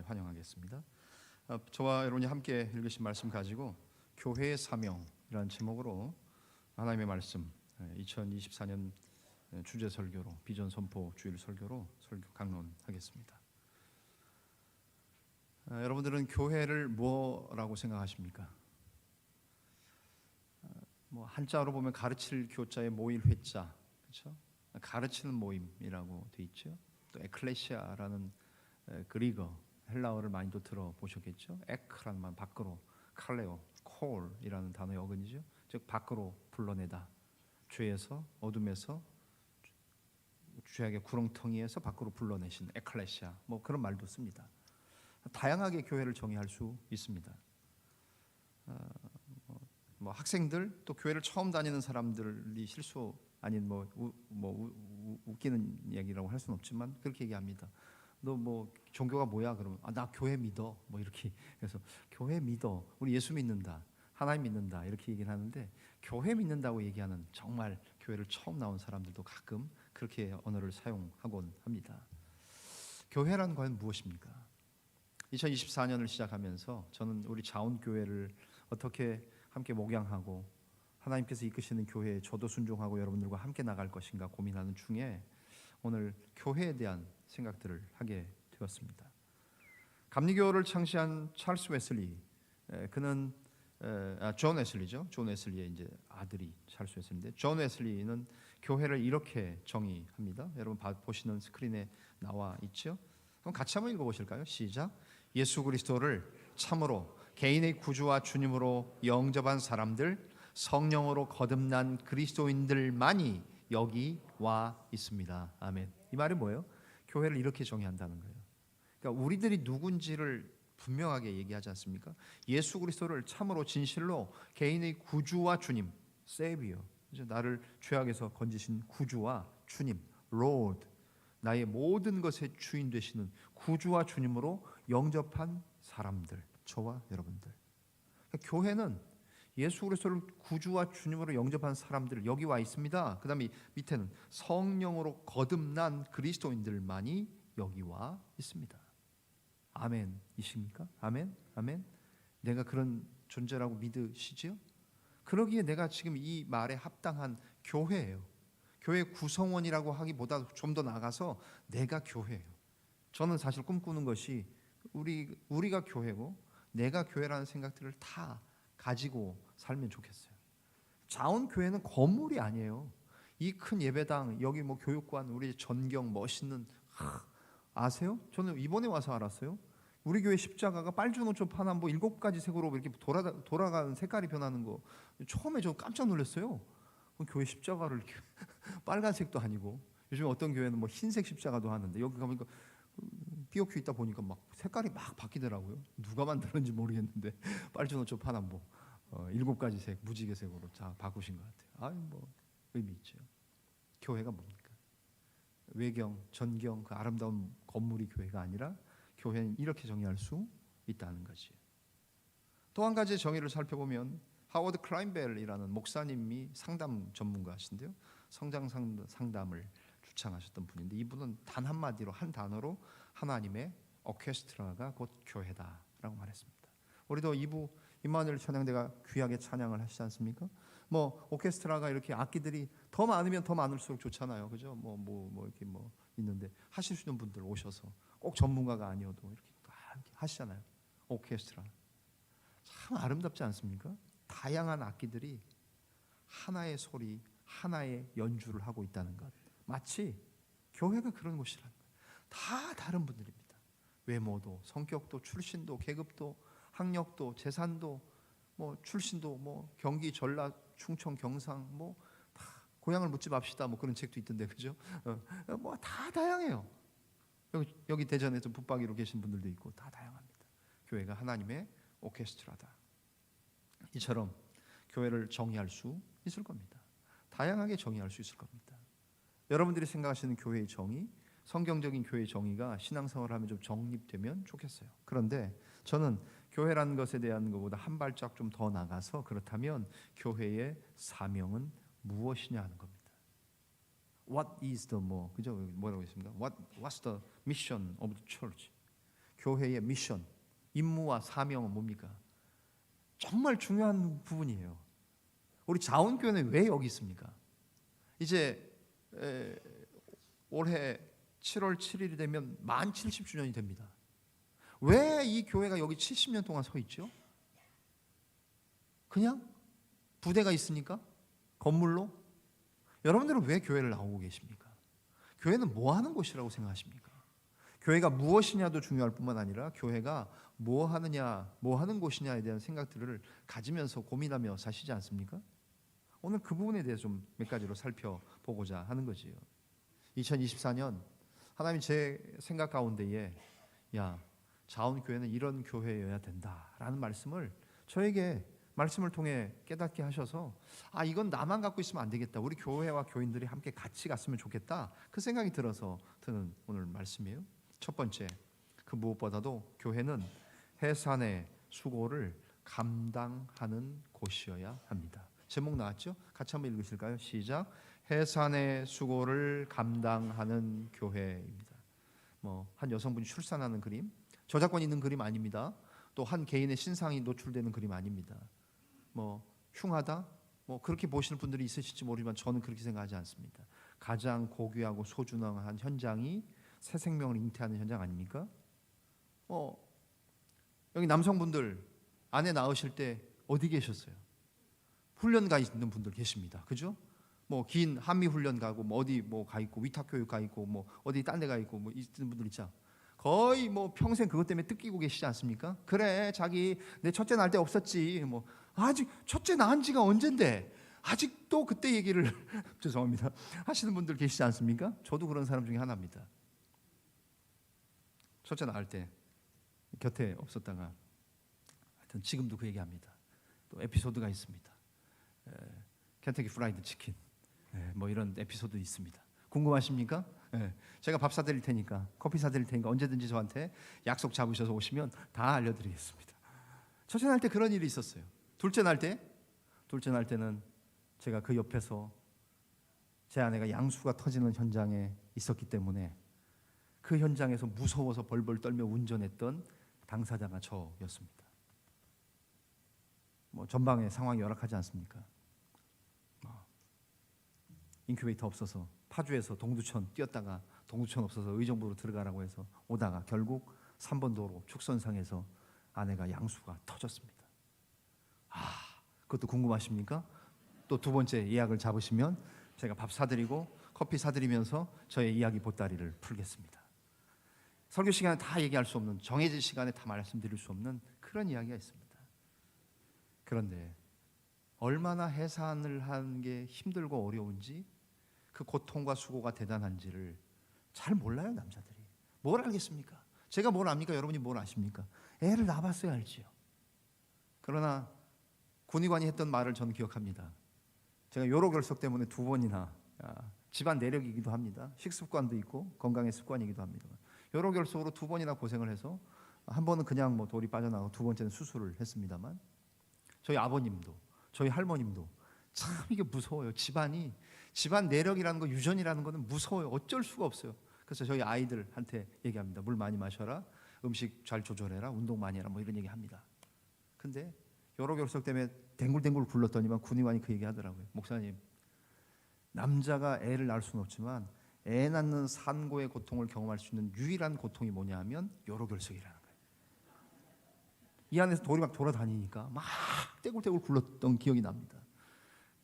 환영하겠습니다. 저와 여러분이 함께 읽으신 말씀 가지고 교회의 사명이라는 제목으로 하나님의 말씀 2024년 주제 설교로 비전 선포 주일 설교로 설교 강론하겠습니다. 여러분들은 교회를 뭐라고 생각하십니까? 뭐 한자로 보면 가르칠 교자에 모일 회자, 그렇죠? 가르치는 모임이라고 돼 있죠. 또 에클레시아라는 그리거 헬라어를 많이도 들어보셨겠죠. 에크라는 말 밖으로, 칼레오, 콜이라는 단어의 어근이죠. 즉 밖으로 불러내다, 죄에서 어둠에서 죄악의 구렁텅이에서 밖으로 불러내신 에클레시아, 뭐 그런 말도 씁니다. 다양하게 교회를 정의할 수 있습니다. 뭐 학생들 또 교회를 처음 다니는 사람들이 실수 아닌 웃기는 얘기라고 할 수는 없지만 그렇게 얘기합니다. 너 뭐 종교가 뭐야? 그러면 나 교회 믿어. 뭐 이렇게 그래서 교회 믿어. 우리 예수 믿는다. 하나님 믿는다. 이렇게 얘기를 하는데 교회 믿는다고 얘기하는 정말 교회를 처음 나온 사람들도 가끔 그렇게 언어를 사용하곤 합니다. 교회란 과연 무엇입니까? 2024년을 시작하면서 저는 우리 자원교회를 어떻게 함께 목양하고 하나님께서 이끄시는 교회에 저도 순종하고 여러분들과 함께 나갈 것인가 고민하는 중에 오늘 교회에 대한 생각들을 하게 되었습니다. 감리교를 창시한 찰스 웨슬리, 그는 존 웨슬리죠. 존 웨슬리의 이제 아들이 찰스 웨슬리인데 존 웨슬리는 교회를 이렇게 정의합니다. 여러분 보시는 스크린에 나와 있죠. 그럼 같이 한번 읽어보실까요? 시작. 예수 그리스도를 참으로 개인의 구주와 주님으로 영접한 사람들, 성령으로 거듭난 그리스도인들만이 여기 와 있습니다. 아멘. 이 말이 뭐예요? 교회를 이렇게 정의한다는 거예요. 그러니까 우리들이 누군지를 분명하게 얘기하지 않습니까? 예수 그리스도를 참으로 진실로 개인의 구주와 주님, 세비어, 나를 죄악에서 건지신 구주와 주님, 로드, 나의 모든 것의 주인 되시는 구주와 주님으로 영접한 사람들, 저와 여러분들. 그러니까 교회는 예수 그리스도를 구주와 주님으로 영접한 사람들 여기 와 있습니다. 그 다음에 밑에는 성령으로 거듭난 그리스도인들만이 여기 와 있습니다. 아멘이십니까? 아멘? 아멘? 내가 그런 존재라고 믿으시지요? 그러기에 내가 지금 이 말에 합당한 교회예요. 교회 구성원이라고 하기보다 좀 더 나가서 내가 교회예요. 저는 사실 꿈꾸는 것이 우리가 교회고 내가 교회라는 생각들을 다 가지고 살면 좋겠어요. 자원교회는 건물이 아니에요. 이 큰 예배당, 여기 뭐 교육관, 우리 전경 멋있는 아세요? 저는 이번에 와서 알았어요. 우리 교회 십자가가 빨주노초 파남 뭐 7가지 색으로 이렇게 돌아가는 색깔이 변하는 거 처음에 저 깜짝 놀랐어요. 교회 십자가를 이렇게 빨간색도 아니고 요즘 어떤 교회는 뭐 흰색 십자가도 하는데 여기 가보니까 삐옥큐 있다 보니까 막 색깔이 막 바뀌더라고요. 누가 만들었는지 모르겠는데 빨주노초 파남보 7가지 색 무지개색으로 다 바꾸신 것 같아요. 뭐 의미 있죠. 교회가 뭡니까? 외경, 전경 그 아름다운 건물이 교회가 아니라 교회는 이렇게 정의할 수 있다는 거지. 또 한 가지 정의를 살펴보면 하워드 클라인벨이라는 목사님이 상담 전문가신데요. 성장 상담을 주창하셨던 분인데 이분은 단 한마디로 한 단어로 하나님의 오케스트라가 곧 교회다라고 말했습니다. 우리도 2부 임마누엘 찬양대가 귀하게 찬양을 하시지 않습니까? 뭐 오케스트라가 이렇게 악기들이 더 많으면 더 많을수록 좋잖아요. 그죠? 뭐 이렇게 뭐 있는데 하실 수 있는 분들 오셔서 꼭 전문가가 아니어도 이렇게 하시잖아요. 오케스트라. 참 아름답지 않습니까? 다양한 악기들이 하나의 소리, 하나의 연주를 하고 있다는 것. 마치 교회가 그런 곳이라는 거예요. 다 다른 분들입니다. 외모도, 성격도, 출신도, 계급도, 학력도, 재산도, 뭐 출신도, 뭐 경기, 전라, 충청, 경상, 뭐 다 고향을 묻지 맙시다. 뭐 그런 책도 있던데, 그죠? 뭐 다 다양해요. 여기 대전에서 붙박이로 계신 분들도 있고 다 다양합니다. 교회가 하나님의 오케스트라다. 이처럼 교회를 정의할 수 있을 겁니다. 다양하게 정의할 수 있을 겁니다. 여러분들이 생각하시는 교회의 정의, 성경적인 교회의 정의가 신앙생활을 하면 좀 정립되면 좋겠어요. 그런데 저는 교회라는 것에 대한 것보다 한 발짝 좀 더 나가서 그렇다면 교회의 사명은 무엇이냐 하는 겁니다. What is the 그죠? 뭐라고 했습니까? What's the mission of the church? 교회의 미션, 임무와 사명은 뭡니까? 정말 중요한 부분이에요. 우리 자원교회는 왜 여기 있습니까? 이제 올해 7월 7일이 되면 만 70주년이 됩니다. 왜 이 교회가 여기 70년 동안 서 있죠? 그냥 부대가 있으니까? 건물로? 여러분들은 왜 교회를 나오고 계십니까? 교회는 뭐 하는 곳이라고 생각하십니까? 교회가 무엇이냐도 중요할 뿐만 아니라 교회가 뭐 하느냐, 뭐 하는 곳이냐에 대한 생각들을 가지면서 고민하며 사시지 않습니까? 오늘 그 부분에 대해서 좀 몇 가지로 살펴보고자 하는 거지요. 2024년 하나님이 제 생각 가운데에 자원교회는 이런 교회여야 된다라는 말씀을 저에게 말씀을 통해 깨닫게 하셔서 이건 나만 갖고 있으면 안 되겠다. 우리 교회와 교인들이 함께 같이 갔으면 좋겠다. 그 생각이 들어서 드는 오늘 말씀이에요. 첫 번째, 그 무엇보다도 교회는 해산의 수고를 감당하는 곳이어야 합니다. 제목 나왔죠? 같이 한번 읽으실까요? 시작. 해산의 수고를 감당하는 교회입니다. 한 여성분이 출산하는 그림, 저작권 있는 그림 아닙니다. 또 한 개인의 신상이 노출되는 그림 아닙니다. 흉하다? 그렇게 보시는 분들이 있으실지 모르지만 저는 그렇게 생각하지 않습니다. 가장 고귀하고 소중한 현장이 새 생명을 잉태하는 현장 아닙니까? 여기 남성분들 아내 낳으실 때 어디 계셨어요? 훈련 가 있는 분들 계십니다. 그죠? 긴 한미 훈련 가고 어디 가 있고 위탁 교육 가 있고 어디 딴 데 가 있고 있는 분들 있죠. 거의 평생 그것 때문에 뜯기고 계시지 않습니까? 그래, 자기 내 첫째 낳을 때 없었지. 아직 첫째 낳은 지가 언젠데 아직도 그때 얘기를 죄송합니다. 하시는 분들 계시지 않습니까? 저도 그런 사람 중에 하나입니다. 첫째 낳을 때 곁에 없었다가 하여튼 지금도 그 얘기합니다. 또 에피소드가 있습니다. 켄터키 프라이드 치킨 이런 에피소드 있습니다. 궁금하십니까? 제가 밥 사드릴 테니까 커피 사드릴 테니까 언제든지 저한테 약속 잡으셔서 오시면 다 알려드리겠습니다. 첫째 날 때 그런 일이 있었어요. 둘째 날 때는 제가 그 옆에서 제 아내가 양수가 터지는 현장에 있었기 때문에 그 현장에서 무서워서 벌벌 떨며 운전했던 당사자가 저였습니다. 전방에 상황이 열악하지 않습니까? 인큐베이터 없어서 파주에서 동두천 뛰었다가 동두천 없어서 의정부로 들어가라고 해서 오다가 결국 3번 도로 축선상에서 아내가 양수가 터졌습니다. 그것도 궁금하십니까? 또 두 번째 예약을 잡으시면 제가 밥 사드리고 커피 사드리면서 저의 이야기 보따리를 풀겠습니다. 설교 시간에 다 얘기할 수 없는, 정해진 시간에 다 말씀드릴 수 없는 그런 이야기가 있습니다. 그런데 얼마나 해산을 하는 게 힘들고 어려운지, 그 고통과 수고가 대단한지를 잘 몰라요, 남자들이. 뭘 알겠습니까? 제가 뭘 압니까? 여러분이 뭘 아십니까? 애를 낳아봤어야 알지요. 그러나 군의관이 했던 말을 저는 기억합니다. 제가 요로결석 때문에 2번이나 집안 내력이기도 합니다. 식습관도 있고 건강의 습관이기도 합니다. 요로결석으로 2번이나 고생을 해서 한 번은 그냥 돌이 빠져나가고 두 번째는 수술을 했습니다만, 저희 아버님도 저희 할머님도 참 이게 무서워요. 집안 내력이라는 거, 유전이라는 거는 무서워요. 어쩔 수가 없어요. 그래서 저희 아이들한테 얘기합니다. 물 많이 마셔라, 음식 잘 조절해라, 운동 많이 해라, 이런 얘기 합니다. 근데 요로결석 때문에 댕굴댕굴 굴렀더니만 군의관이 그 얘기 하더라고요. 목사님, 남자가 애를 낳을 수는 없지만 애 낳는 산고의 고통을 경험할 수 있는 유일한 고통이 뭐냐 하면 요로결석이라는 거예요. 이 안에서 돌이 막 돌아다니니까 막 떼굴떼굴 굴렀던 기억이 납니다.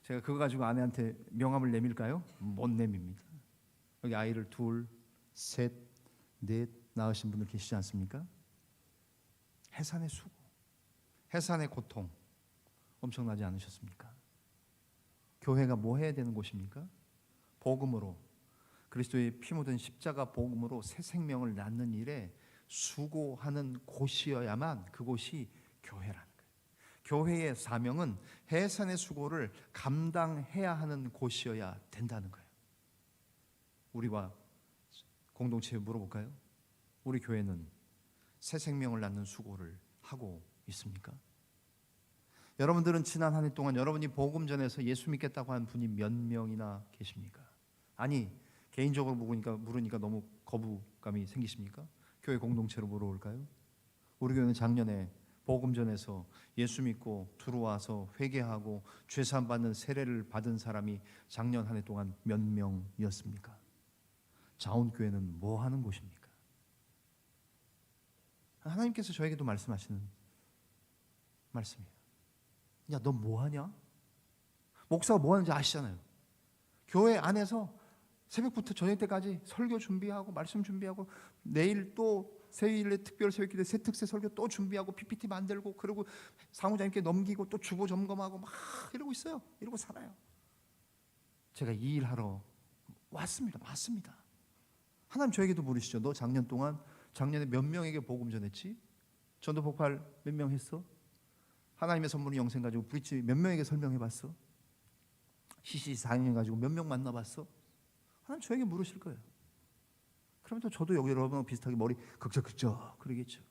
제가 그거 가지고 아내한테 명함을 내밀까요? 못 내밉니다. 여기 아이를 2, 3, 4 낳으신 분들 계시지 않습니까? 해산의 수고, 해산의 고통 엄청나지 않으셨습니까? 교회가 뭐 해야 되는 곳입니까? 복음으로, 그리스도의 피 묻은 십자가 복음으로 새 생명을 낳는 일에 수고하는 곳이어야만 그곳이 교회라는 거예요. 교회의 사명은 해산의 수고를 감당해야 하는 곳이어야 된다는 거예요. 우리와 공동체에 물어볼까요? 우리 교회는 새 생명을 낳는 수고를 하고 있습니까? 여러분들은 지난 한 해 동안 여러분이 복음 전에서 예수 믿겠다고 한 분이 몇 명이나 계십니까? 아니, 개인적으로 물으니까 너무 거부감이 생기십니까? 교회 공동체로 물어올까요? 우리 교회는 작년에 복음전에서 예수 믿고 들어와서 회개하고 죄사함 받는 세례를 받은 사람이 작년 한 해 동안 몇 명이었습니까? 자원교회는 뭐 하는 곳입니까? 하나님께서 저에게도 말씀하시는 말씀이에요. 야, 너 뭐 하냐? 목사가 뭐 하는지 아시잖아요. 교회 안에서 새벽부터 저녁 때까지 설교 준비하고 말씀 준비하고 내일 또 새일에 특별 새벽기도 새특세 설교 또 준비하고 PPT 만들고 그리고 사무장님께 넘기고 또 주보 점검하고 막 이러고 있어요. 이러고 살아요. 제가 이 일 하러 왔습니다. 맞습니다. 하나님 저에게도 물으시죠. 너 작년에 몇 명에게 복음 전했지? 전도 폭발 몇 명 했어? 하나님의 선물은 영생 가지고 브릿지 몇 명에게 설명해봤어? CC 4년 가지고 몇 명 만나봤어? 하나님 저에게 물으실 거예요. 그러면 또 저도 여러분하고 비슷하게 머리 극적극적 그러겠죠.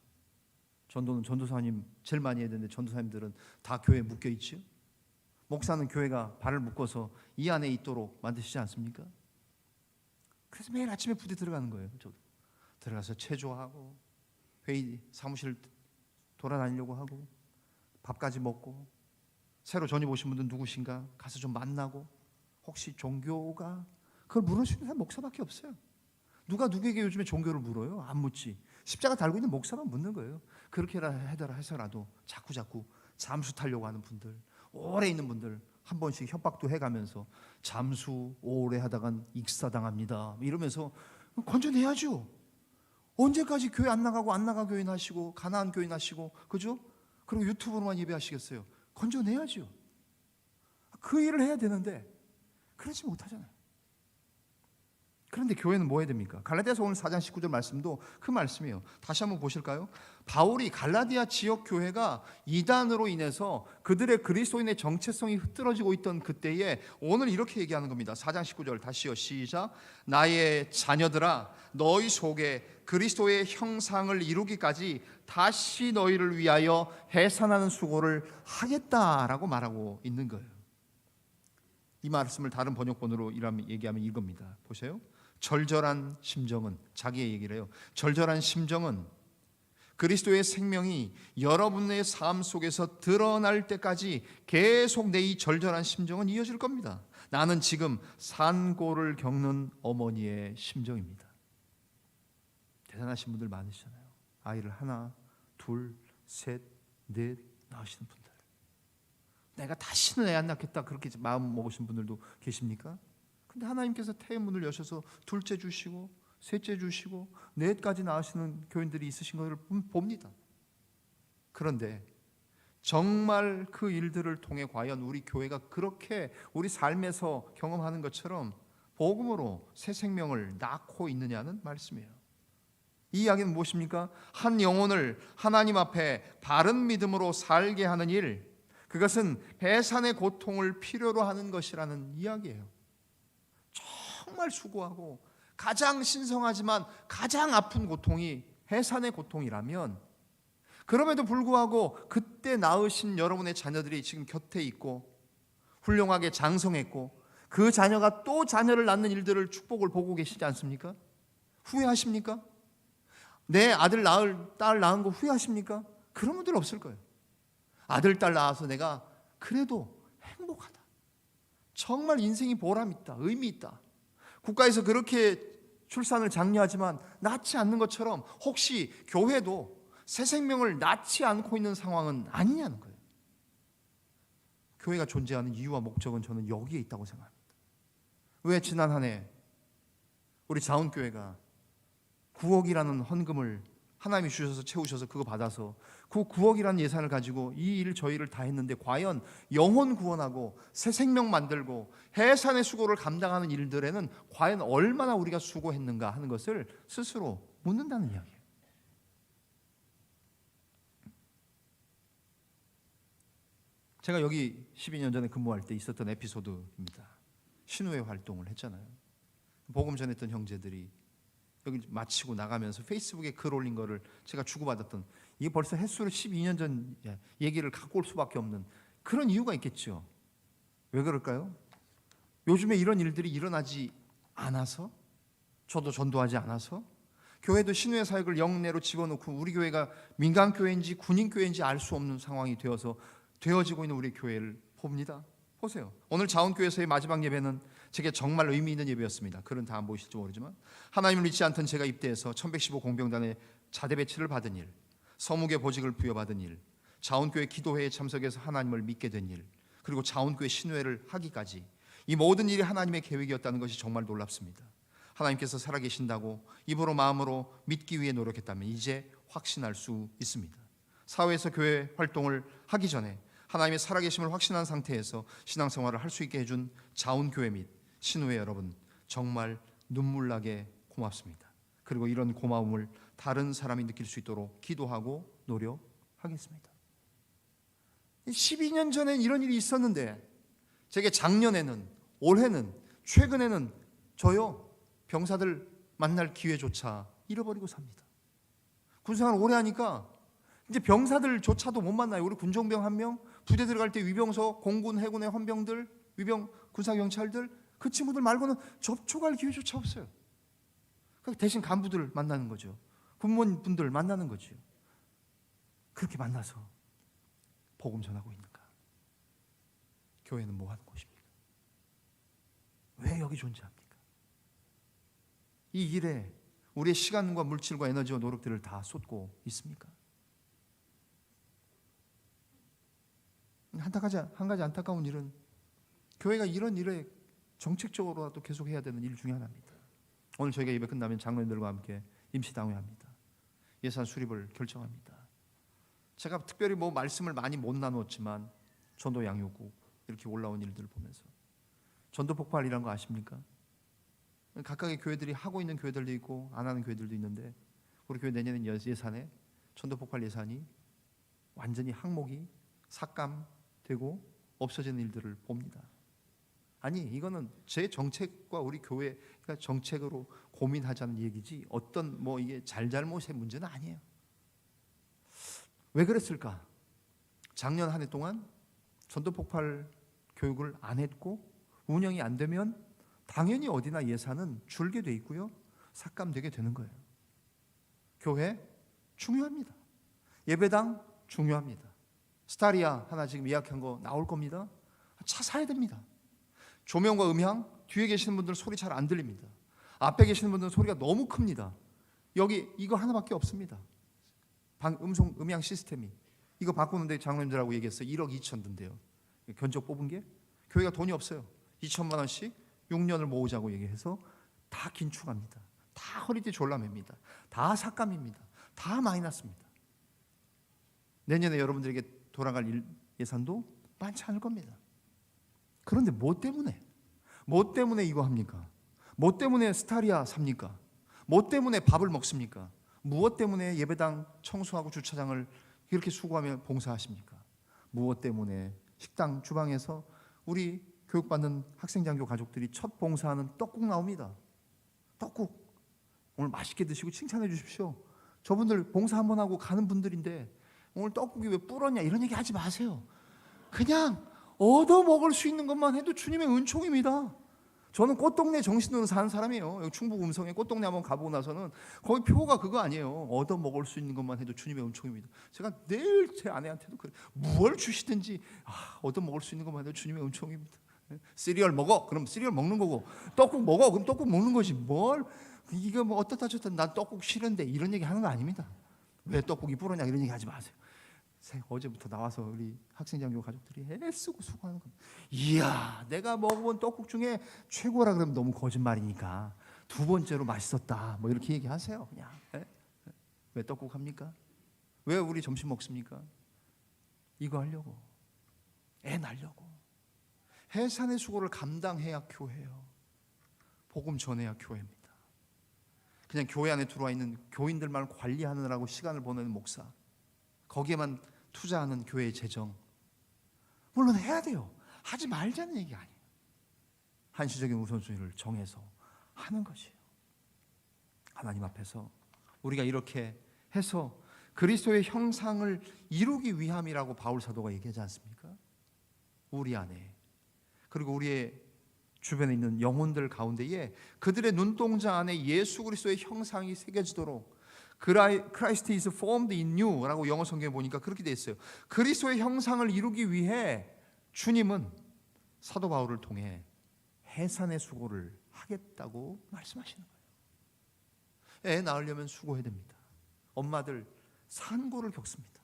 전도는 전도사님 제일 많이 해야 되는데 전도사님들은 다 교회에 묶여 있죠. 목사는 교회가 발을 묶어서 이 안에 있도록 만드시지 않습니까? 그래서 매일 아침에 부대 들어가는 거예요. 저도 들어가서 체조하고 회의 사무실 돌아다니려고 하고 밥까지 먹고 새로 전입 오신 분들 누구신가 가서 좀 만나고 혹시 종교가 그걸 물어주는 사람 목사밖에 없어요. 누가 누구에게 요즘에 종교를 물어요? 안 묻지. 십자가 달고 있는 목사만 묻는 거예요. 그렇게 해서라도 자꾸 잠수 타려고 하는 분들, 오래 있는 분들 한 번씩 협박도 해가면서 잠수 오래 하다간 익사당합니다 이러면서 건져내야죠. 언제까지 교회 안 나가고 안 나가 교인 하시고 가나안 교인 하시고 그죠? 그리고 유튜브로만 예배하시겠어요? 건져내야죠. 그 일을 해야 되는데 그러지 못하잖아요. 그런데 교회는 뭐 해야 됩니까? 갈라디아서 오늘 4장 19절 말씀도 그 말씀이에요. 다시 한번 보실까요? 바울이 갈라디아 지역 교회가 이단으로 인해서 그들의 그리스도인의 정체성이 흐트러지고 있던 그때에 오늘 이렇게 얘기하는 겁니다. 4장 19절 다시요. 시작. 나의 자녀들아 너희 속에 그리스도의 형상을 이루기까지 다시 너희를 위하여 해산하는 수고를 하겠다라고 말하고 있는 거예요. 이 말씀을 다른 번역본으로 얘기하면 이겁니다. 보세요. 절절한 심정은 자기의 얘기를 해요. 절절한 심정은 그리스도의 생명이 여러분의 삶 속에서 드러날 때까지 계속 내 이 절절한 심정은 이어질 겁니다. 나는 지금 산고를 겪는 어머니의 심정입니다. 대단하신 분들 많으시잖아요. 아이를 하나, 둘, 셋, 넷 낳으시는 분들. 내가 다시는 애 안 낳겠다 그렇게 마음 먹으신 분들도 계십니까? 근데 하나님께서 태의 문을 여셔서 둘째 주시고 셋째 주시고 넷까지 낳으시는 교인들이 있으신 것을 봅니다. 그런데 정말 그 일들을 통해 과연 우리 교회가 그렇게 우리 삶에서 경험하는 것처럼 복음으로 새 생명을 낳고 있느냐는 말씀이에요. 이 이야기는 무엇입니까? 한 영혼을 하나님 앞에 바른 믿음으로 살게 하는 일, 그것은 해산의 고통을 필요로 하는 것이라는 이야기예요. 정말 수고하고 가장 신성하지만 가장 아픈 고통이 해산의 고통이라면, 그럼에도 불구하고 그때 낳으신 여러분의 자녀들이 지금 곁에 있고 훌륭하게 장성했고 그 자녀가 또 자녀를 낳는 일들을 축복을 보고 계시지 않습니까? 후회하십니까? 내 아들 딸 낳은 거 후회하십니까? 그런 분들 없을 거예요. 아들 딸 낳아서 내가 그래도 행복하다, 정말 인생이 보람 있다, 의미 있다, 국가에서 그렇게 출산을 장려하지만 낳지 않는 것처럼 혹시 교회도 새 생명을 낳지 않고 있는 상황은 아니냐는 거예요. 교회가 존재하는 이유와 목적은 저는 여기에 있다고 생각합니다. 왜 지난 한 해 우리 자원교회가 9억이라는 헌금을 하나님이 주셔서 채우셔서 그거 받아서 그 9억이라는 예산을 가지고 이 일을 저희를 다 했는데 과연 영혼 구원하고 새 생명 만들고 해산의 수고를 감당하는 일들에는 과연 얼마나 우리가 수고했는가 하는 것을 스스로 묻는다는 이야기예요. 제가 여기 12년 전에 근무할 때 있었던 에피소드입니다. 신우회 활동을 했잖아요. 복음 전했던 형제들이 여기 마치고 나가면서 페이스북에 글 올린 거를 제가 주고받았던, 이게 벌써 횟수를 12년 전 얘기를 갖고 올 수밖에 없는 그런 이유가 있겠죠. 왜 그럴까요? 요즘에 이런 일들이 일어나지 않아서, 저도 전도하지 않아서, 교회도 신우의 사역을 영내로 집어넣고 우리 교회가 민간교회인지 군인교회인지 알 수 없는 상황이 되어지고 있는 우리 교회를 봅니다. 보세요. 오늘 자원교회에서의 마지막 예배는 제게 정말 의미 있는 예배였습니다. 글은 다 안 보이실지 모르지만 하나님을 믿지 않던 제가 입대해서 1115 공병단의 자대 배치를 받은 일, 서무계 보직을 부여받은 일, 자원교회 기도회에 참석해서 하나님을 믿게 된 일, 그리고 자원교회 신회를 하기까지 이 모든 일이 하나님의 계획이었다는 것이 정말 놀랍습니다. 하나님께서 살아계신다고 입으로 마음으로 믿기 위해 노력했다면 이제 확신할 수 있습니다. 사회에서 교회 활동을 하기 전에 하나님의 살아계심을 확신한 상태에서 신앙생활을 할 수 있게 해준 자원교회 및 신우회 여러분, 정말 눈물나게 고맙습니다. 그리고 이런 고마움을 다른 사람이 느낄 수 있도록 기도하고 노력하겠습니다. 12년 전엔 이런 일이 있었는데 제게 작년에는, 올해는, 최근에는 저요 병사들 만날 기회조차 잃어버리고 삽니다. 군생활 오래 하니까 이제 병사들조차도 못 만나요. 우리 군종병 한 명, 부대 들어갈 때 위병소, 공군, 해군의 헌병들, 위병, 군사경찰들, 그 친구들 말고는 접촉할 기회조차 없어요. 대신 간부들 만나는 거죠. 군무원분들 만나는 거죠. 그렇게 만나서 복음 전하고 있는가? 교회는 뭐 하는 곳입니까? 왜 여기 존재합니까? 이 일에 우리의 시간과 물질과 에너지와 노력들을 다 쏟고 있습니까? 한 가지 안타까운 일은 교회가 이런 일에 정책적으로라도 계속 해야 되는 일 중에 하나입니다. 오늘 저희가 예배 끝나면 장로님들과 함께 임시당회합니다. 예산 수립을 결정합니다. 제가 특별히 뭐 말씀을 많이 못 나눴지만 전도 양육국 이렇게 올라온 일들을 보면서 전도 폭발이라는 거 아십니까? 각각의 교회들이 하고 있는 교회들도 있고 안 하는 교회들도 있는데 우리 교회 내년엔 예산에 전도 폭발 예산이 완전히 항목이 삭감되고 없어지는 일들을 봅니다. 아니 이거는 제 정책과 우리 교회가 정책으로 고민하자는 얘기지 어떤 뭐 이게 잘잘못의 문제는 아니에요. 왜 그랬을까? 작년 한 해 동안 전도 폭발 교육을 안 했고 운영이 안 되면 당연히 어디나 예산은 줄게 돼 있고요. 삭감되게 되는 거예요. 교회 중요합니다. 예배당 중요합니다. 스타리아 하나 지금 예약한 거 나올 겁니다. 차 사야 됩니다. 조명과 음향, 뒤에 계시는 분들 소리 잘 안 들립니다. 앞에 계시는 분들은 소리가 너무 큽니다. 여기 이거 하나밖에 없습니다. 음향 시스템이 이거 바꾸는데 장로님들하고 얘기했어요. 1억 2천 든대요. 견적 뽑은 게 교회가 돈이 없어요. 2천만 원씩 6년을 모으자고 얘기해서 다 긴축합니다. 다 허리띠 졸라맵니다. 다 삭감입니다. 다 마이너스입니다. 내년에 여러분들에게 돌아갈 예산도 많지 않을 겁니다. 그런데 뭐 때문에 이거 합니까? 뭐 때문에 스타리아 삽니까? 뭐 때문에 밥을 먹습니까? 무엇 때문에 예배당 청소하고 주차장을 이렇게 수고하며 봉사하십니까? 무엇 때문에 식당 주방에서 우리 교육받는 학생장교 가족들이 첫 봉사하는 떡국 나옵니다. 떡국 오늘 맛있게 드시고 칭찬해 주십시오. 저분들 봉사 한번 하고 가는 분들인데 오늘 떡국이 왜 불었냐 이런 얘기 하지 마세요. 그냥 얻어 먹을 수 있는 것만 해도 주님의 은총입니다. 저는 꽃동네 정신으로 사는 사람이에요. 여기 충북 음성에 꽃동네 한번 가보고 나서는 거기 표가 그거 아니에요. 얻어 먹을 수 있는 것만 해도 주님의 은총입니다. 제가 늘 제 아내한테도 그래. 뭘 주시든지 얻어 먹을 수 있는 것만 해도 주님의 은총입니다. 시리얼 먹어? 그럼 시리얼 먹는 거고 떡국 먹어? 그럼 떡국 먹는 거지. 뭘 이거 뭐 어떻다 저렇다 난 떡국 싫은데 이런 얘기 하는 거 아닙니다. 왜 떡국이 불었냐 이런 얘기 하지 마세요. 어제부터 나와서 우리 학생장교 가족들이 애쓰고 수고하는 겁니다. 이야 내가 먹어본 떡국 중에 최고라 그러면 너무 거짓말이니까 두 번째로 맛있었다 뭐 이렇게 얘기하세요. 그냥 왜 떡국 합니까? 왜 우리 점심 먹습니까? 이거 하려고 애 낳으려고 해산의 수고를 감당해야 교회예요. 복음 전해야 교회입니다. 그냥 교회 안에 들어와 있는 교인들만 관리하느라고 시간을 보내는 목사 거기에만 투자하는 교회의 재정 물론 해야 돼요. 하지 말자는 얘기 아니에요. 한시적인 우선순위를 정해서 하는 것이에요. 하나님 앞에서 우리가 이렇게 해서 그리스도의 형상을 이루기 위함이라고 바울 사도가 얘기하지 않습니까? 우리 안에 그리고 우리의 주변에 있는 영혼들 가운데에 그들의 눈동자 안에 예수 그리스도의 형상이 새겨지도록 Christ is formed in you 라고 영어 성경에 보니까 그렇게 돼 있어요. 그리스도의 형상을 이루기 위해 주님은 사도 바울을 통해 해산의 수고를 하겠다고 말씀하시는 거예요. 애 낳으려면 수고해야 됩니다. 엄마들 산고를 겪습니다.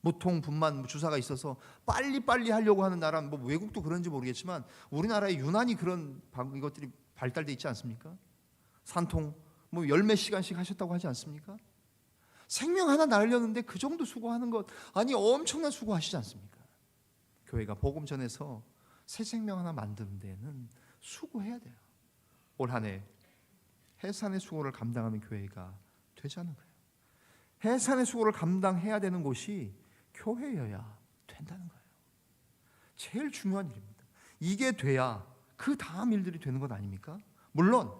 무통, 분만, 주사가 있어서 빨리빨리 하려고 하는 나라, 뭐 외국도 그런지 모르겠지만 우리나라에 유난히 그런 이것들이 발달돼 있지 않습니까? 산통 뭐 열몇 시간씩 하셨다고 하지 않습니까? 생명 하나 낳으려는데 그 정도 수고하는 것, 아니 엄청난 수고하시지 않습니까? 교회가 복음 전해서 새 생명 하나 만드는 데는 수고해야 돼요. 올 한 해 해산의 수고를 감당하는 교회가 되자는 거예요. 해산의 수고를 감당해야 되는 곳이 교회여야 된다는 거예요. 제일 중요한 일입니다. 이게 돼야 그 다음 일들이 되는 것 아닙니까? 물론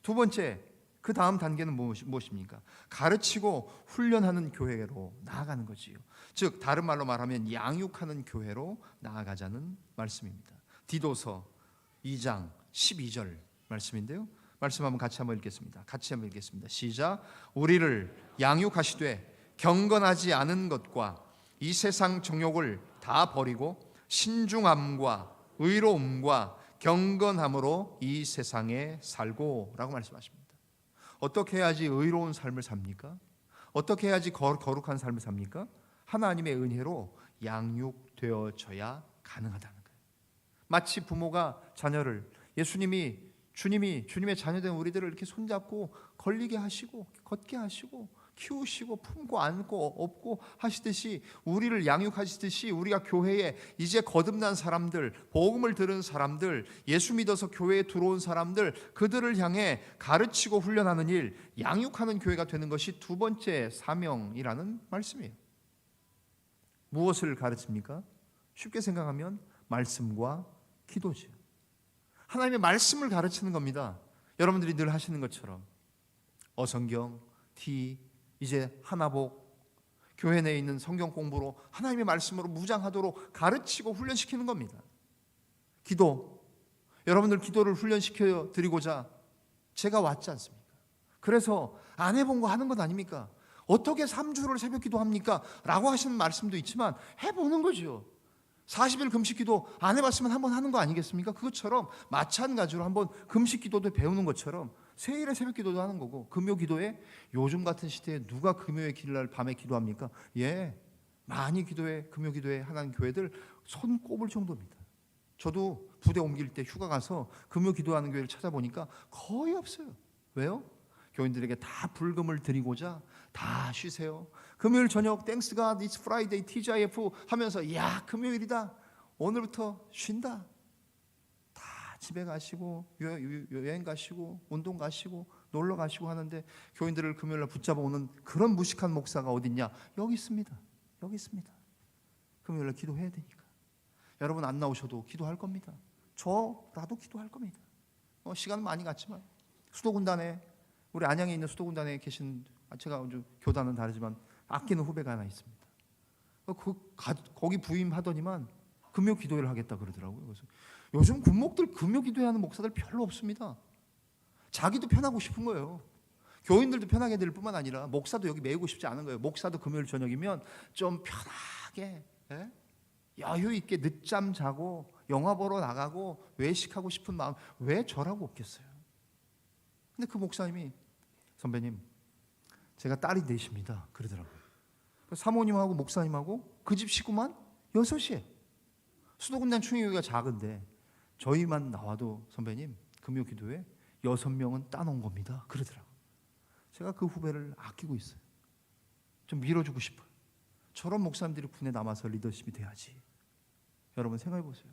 두 번째, 그 다음 단계는 무엇입니까? 가르치고 훈련하는 교회로 나아가는 거지요. 즉 다른 말로 말하면 양육하는 교회로 나아가자는 말씀입니다. 디도서 2장 12절 말씀인데요. 말씀 한번 같이 한번 읽겠습니다. 같이 한번 읽겠습니다. 시작. 우리를 양육하시되 경건하지 않은 것과 이 세상 정욕을 다 버리고 신중함과 의로움과 경건함으로 이 세상에 살고 라고 말씀하십니다. 어떻게 해야지 의로운 삶을 삽니까? 어떻게 해야지 거룩한 삶을 삽니까? 하나님의 은혜로 양육되어져야 가능하다는 거예요. 마치 부모가 자녀를 주님의 자녀된 우리들을 이렇게 손잡고 걸리게 하시고 걷게 하시고 키우시고 품고 안고 업고 하시듯이 우리를 양육하시듯이 우리가 교회에 이제 거듭난 사람들, 복음을 들은 사람들, 예수 믿어서 교회에 들어온 사람들, 그들을 향해 가르치고 훈련하는 일, 양육하는 교회가 되는 것이 두 번째 사명이라는 말씀이에요. 무엇을 가르칩니까? 쉽게 생각하면 말씀과 기도지요. 하나님의 말씀을 가르치는 겁니다. 여러분들이 늘 하시는 것처럼 어성경, 이제 하나복, 교회 내에 있는 성경 공부로 하나님의 말씀으로 무장하도록 가르치고 훈련시키는 겁니다. 기도, 여러분들 기도를 훈련시켜 드리고자 제가 왔지 않습니까? 그래서 안 해본 거 하는 것 아닙니까? 어떻게 3주를 새벽 기도합니까? 라고 하시는 말씀도 있지만 해보는 거죠. 40일 금식 기도 안 해봤으면 한번 하는 거 아니겠습니까? 그것처럼 마찬가지로 한번 금식 기도도 배우는 것처럼 세일에 새벽 기도도 하는 거고, 금요 기도에 요즘 같은 시대에 누가 금요일 길날 밤에 기도합니까? 많이 기도해. 금요 기도에 하나님 교회들 손 꼽을 정도입니다. 저도 부대 옮길 때 휴가 가서 금요 기도하는 교회를 찾아보니까 거의 없어요. 왜요? 교인들에게 다 불금을 드리고자 다 쉬세요. 금요일 저녁 Thanks God It's Friday TGIF 하면서 야 금요일이다, 오늘부터 쉰다, 다 집에 가시고 여행 가시고 운동 가시고 놀러 가시고 하는데 교인들을 금요일날 붙잡아 오는 그런 무식한 목사가 어딨냐? 여기 있습니다. 여기 있습니다. 금요일날 기도해야 되니까 여러분 안 나오셔도 기도할 겁니다. 저라도 기도할 겁니다. 시간은 많이 갔지만 수도군단에, 우리 안양에 있는 수도군단에 계신, 제가 교단은 다르지만 아끼는 후배가 하나 있습니다. 거기 부임하더니만 금요 기도회를 하겠다 그러더라고요. 그래서 요즘 군목들 금요 기도회하는 목사들 별로 없습니다. 자기도 편하고 싶은 거예요. 교인들도 편하게 될 뿐만 아니라 목사도 여기 매이고 싶지 않은 거예요. 목사도 금요일 저녁이면 좀 편하게 여유 있게 늦잠 자고 영화 보러 나가고 외식하고 싶은 마음 왜 저라고 없겠어요? 근데 그 목사님이 선배님 제가 딸이 넷입니다 그러더라고요. 사모님하고 목사님하고 그 집 식구만 6이에요. 수도군단 충의교회가 작은데 저희만 나와도 선배님 금요 기도에 6명은 따놓은 겁니다 그러더라고요. 제가 그 후배를 아끼고 있어요. 좀 밀어주고 싶어요. 저런 목사님들이 군에 남아서 리더십이 돼야지. 여러분 생각해 보세요.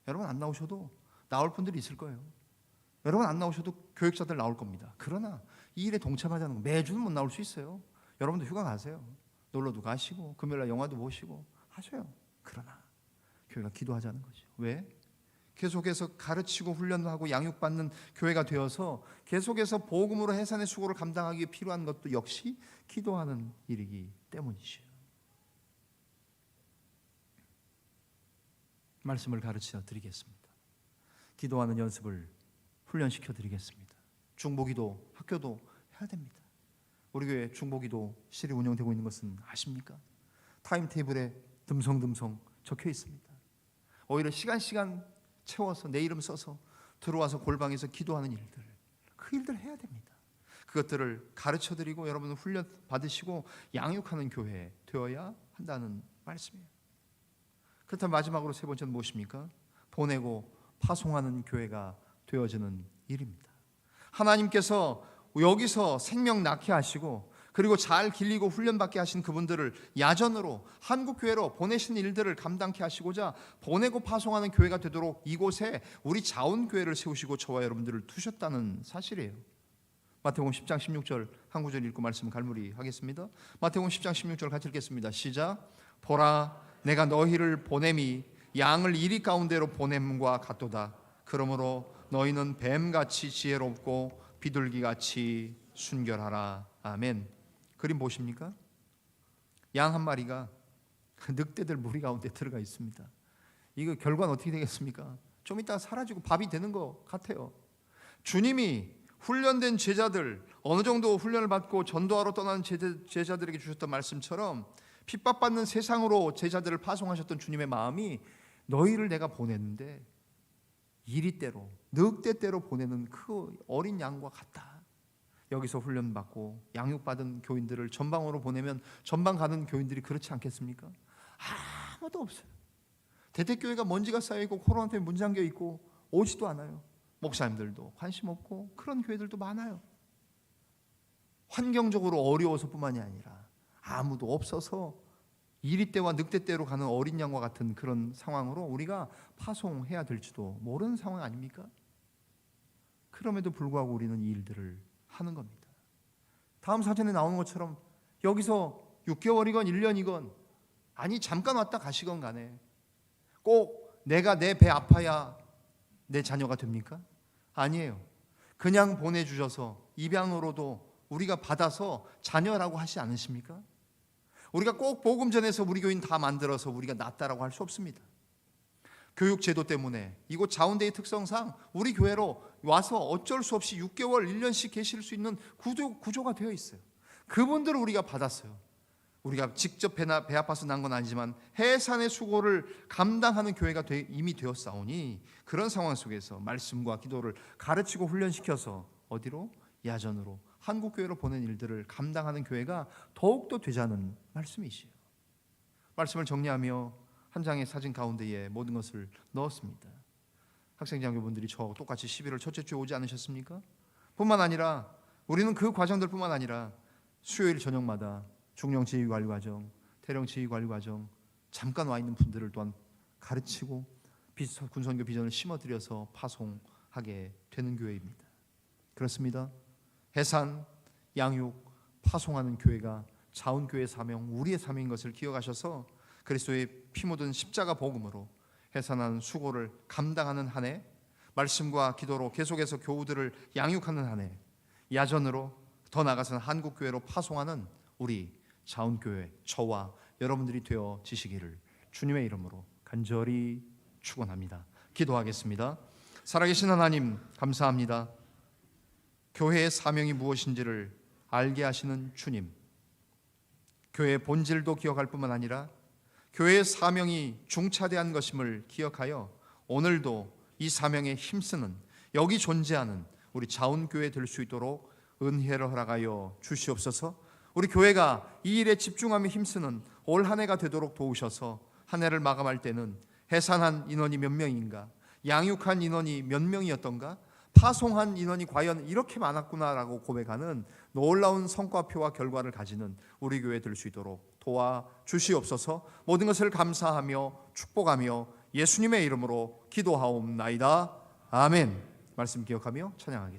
여러분 안 나오셔도 나올 분들이 있을 거예요. 여러분 안 나오셔도 교육자들 나올 겁니다. 그러나 이 일에 동참하자는 거, 매주는 못 나올 수 있어요. 여러분도 휴가 가세요. 놀러도 가시고 금요일날 영화도 보시고 하셔요. 그러나 교회가 기도하자는 거죠. 왜? 계속해서 가르치고 훈련하고 양육받는 교회가 되어서 계속해서 복음으로 해산의 수고를 감당하기 위해 필요한 것도 역시 기도하는 일이기 때문이죠. 말씀을 가르쳐 드리겠습니다. 기도하는 연습을 훈련시켜 드리겠습니다. 중보기도 학교도 해야 됩니다. 우리 교회 중보기도실이 운영되고 있는 것은 아십니까? 타임테이블에 듬성듬성 적혀 있습니다. 오히려 시간 채워서 내 이름 써서 들어와서 골방에서 기도하는 일들, 그 일들 해야 됩니다. 그것들을 가르쳐드리고 여러분은 훈련 받으시고 양육하는 교회 되어야 한다는 말씀이에요. 그렇다면 마지막으로 세 번째는 무엇입니까? 보내고 파송하는 교회가 되어지는 일입니다. 하나님께서 여기서 생명 낳게 하시고 그리고 잘 길리고 훈련받게 하신 그분들을 야전으로 한국교회로 보내신 일들을 감당케 하시고자 보내고 파송하는 교회가 되도록 이곳에 우리 자원교회를 세우시고 저와 여러분들을 두셨다는 사실이에요. 마태복음 10장 16절 한 구절 읽고 말씀 갈무리 하겠습니다. 마태복음 10장 16절 같이 읽겠습니다. 시작. 보라 내가 너희를 보냄이 양을 이리 가운데로 보냄과 같도다. 그러므로 너희는 뱀같이 지혜롭고 비둘기같이 순결하라. 아멘. 그림 보십니까? 양 한 마리가 늑대들 무리 가운데 들어가 있습니다. 이거 결과는 어떻게 되겠습니까? 좀 이따 사라지고 밥이 되는 것 같아요. 주님이 훈련된 제자들, 어느 정도 훈련을 받고 전도하러 떠나는 제자들에게 주셨던 말씀처럼 핍박받는 세상으로 제자들을 파송하셨던 주님의 마음이 너희를 내가 보냈는데 이리대로 늑대대로 보내는 그 어린 양과 같다. 여기서 훈련받고 양육받은 교인들을 전방으로 보내면 전방 가는 교인들이 그렇지 않겠습니까? 아무도 없어요. 대대교회가 먼지가 쌓여있고 코로나 때문에 문 잠겨있고 오지도 않아요. 목사님들도 관심 없고 그런 교회들도 많아요. 환경적으로 어려워서 뿐만이 아니라 아무도 없어서 이리떼와 늑대떼로 가는 어린 양과 같은 그런 상황으로 우리가 파송해야 될지도 모르는 상황 아닙니까? 그럼에도 불구하고 우리는 이 일들을 하는 겁니다. 다음 사진에 나오는 것처럼 여기서 6개월이건 1년이건 아니 잠깐 왔다 가시건 간에 꼭 내가 내 배 아파야 내 자녀가 됩니까? 아니에요. 그냥 보내주셔서 입양으로도 우리가 받아서 자녀라고 하지 않으십니까? 우리가 꼭 복음 전해서 우리 교인 다 만들어서 우리가 낫다라고 할 수 없습니다. 교육제도 때문에 이곳 자운데이 특성상 우리 교회로 와서 어쩔 수 없이 6개월, 1년씩 계실 수 있는 구조가 되어 있어요. 그분들을 우리가 받았어요. 우리가 직접 배 아파서 난 건 아니지만 해산의 수고를 감당하는 교회가 이미 되었사오니 그런 상황 속에서 말씀과 기도를 가르치고 훈련시켜서 어디로? 야전으로 한국교회로 보낸 일들을 감당하는 교회가 더욱더 되자는 말씀이시요. 말씀을 정리하며 한 장의 사진 가운데에 모든 것을 넣었습니다. 학생장교분들이 저하고 똑같이 11월 첫째 주에 오지 않으셨습니까? 뿐만 아니라 우리는 그 과정들뿐만 아니라 수요일 저녁마다 중령 지휘관리과정, 대령 지휘관리과정 잠깐 와 있는 분들을 또한 가르치고 군선교 비전을 심어드려서 파송하게 되는 교회입니다. 그렇습니다. 해산, 양육, 파송하는 교회가 자운교회의 사명, 우리의 사명인 것을 기억하셔서 그리스도의 피 묻은 십자가 복음으로 해산하는 수고를 감당하는 한 해, 말씀과 기도로 계속해서 교우들을 양육하는 한 해, 야전으로 더 나아가서는 한국교회로 파송하는 우리 자운교회, 저와 여러분들이 되어지시기를 주님의 이름으로 간절히 축원합니다. 기도하겠습니다. 살아계신 하나님 감사합니다. 교회의 사명이 무엇인지를 알게 하시는 주님, 교회의 본질도 기억할 뿐만 아니라 교회의 사명이 중차대한 것임을 기억하여 오늘도 이 사명에 힘쓰는 여기 존재하는 우리 자운교회 될 수 있도록 은혜를 허락하여 주시옵소서. 우리 교회가 이 일에 집중하며 힘쓰는 올 한 해가 되도록 도우셔서 한 해를 마감할 때는 해산한 인원이 몇 명인가, 양육한 인원이 몇 명이었던가, 파송한 인원이 과연 이렇게 많았구나라고 고백하는 놀라운 성과표와 결과를 가지는 우리 교회 될 수 있도록 도와주시옵소서. 모든 것을 감사하며 축복하며 예수님의 이름으로 기도하옵나이다. 아멘. 말씀 기억하며 찬양하겠습니다.